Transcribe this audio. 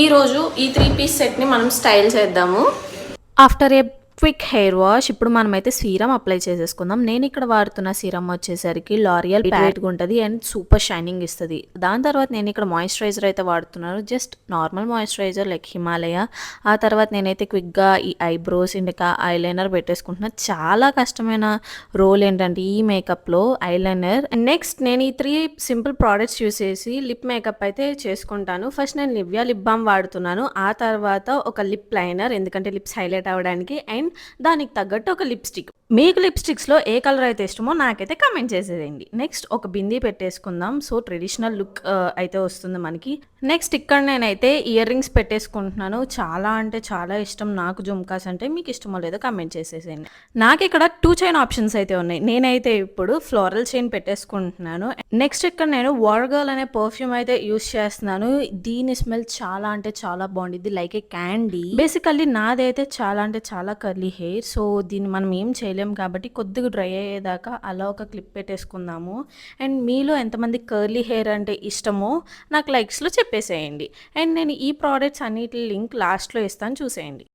ఈరోజు ఈ 3 పీస్ సెట్ని మనం స్టైల్ చేద్దాము. ఆఫ్టర్ ఏ క్విక్ హెయిర్ వాష్ ఇప్పుడు మనమైతే సీరం అప్లై చేసేసుకుందాం. నేను ఇక్కడ వాడుతున్న సీరం వచ్చేసరికి లారియల్ ప్యాట్గా ఉంటుంది అండ్ సూపర్ షైనింగ్ ఇస్తుంది. దాని తర్వాత నేను ఇక్కడ మాయిశ్చరైజర్ అయితే వాడుతున్నాను. Just normal moisturiser like Himalaya. ఆ తర్వాత నేనైతే క్విక్గా ఈ ఐబ్రోస్ ఇంకా ఐలైనర్ పెట్టేసుకుంటున్నాను. చాలా కష్టమైన రోల్ ఏంటంటే ఈ మేకప్లో ఐలైనర్. నెక్స్ట్ నేను ఈ 3 సింపుల్ ప్రోడక్ట్స్ యూస్ చేసి లిప్ మేకప్ అయితే చేసుకుంటాను. ఫస్ట్ నేను నివ్యా లిప్ బామ్ వాడుతున్నాను. ఆ తర్వాత ఒక లిప్ లైనర్, ఎందుకంటే లిప్స్ హైలైట్ అవ్వడానికి, అండ్ దానికి తగ్గట్టు ఒక లిప్స్టిక్. మీకు లిప్స్టిక్స్లో ఏ కలర్ అయితే ఇష్టమో నాకైతే కమెంట్ చేసేయండి. నెక్స్ట్ ఒక బిందీ పెట్టేసుకుందాం. సో ట్రెడిషనల్ లుక్ అయితే వస్తుంది మనకి. నెక్స్ట్ ఇక్కడ నేనైతే ఇయర్ రింగ్స్ పెట్టేసుకుంటున్నాను. చాలా అంటే చాలా ఇష్టం నాకు జుమ్కాస్ అంటే. మీకు ఇష్టమో లేదో కమెంట్ చేసేసేయండి. నాకు ఇక్కడ 2 చైన్ ఆప్షన్స్ అయితే ఉన్నాయి. నేనైతే ఇప్పుడు ఫ్లోరల్ చైన్ పెట్టేసుకుంటున్నాను. నెక్స్ట్ ఇక్కడ నేను వాటర్ గర్ల్ అనే పర్ఫ్యూమ్ అయితే యూస్ చేస్తున్నాను. దీని స్మెల్ చాలా అంటే చాలా బాగుంది, లైక్ ఏ క్యాండీ. బేసికల్లీ నాదైతే చాలా అంటే చాలా కర్లీ హెయిర్. సో దీన్ని మనం ఏం చేయలేము కాబట్టి కొద్దిగా డ్రై అయ్యేదాకా అలా ఒక క్లిప్ పెట్టేసుకుందాము. అండ్ మీలో ఎంతమంది కర్లీ హెయిర్ అంటే ఇష్టమో నాకు లైక్స్లో చెప్పేసేయండి. అండ్ నేను ఈ ప్రోడక్ట్స్ అన్నిటి లింక్ లాస్ట్లో ఇస్తాను, చూసేయండి.